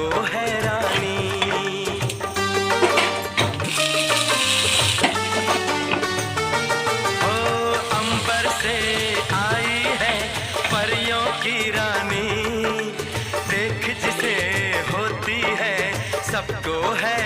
सबको हैरानी। ओ अंबर से आई है परियों की रानी, देख जिसे होती है सबको है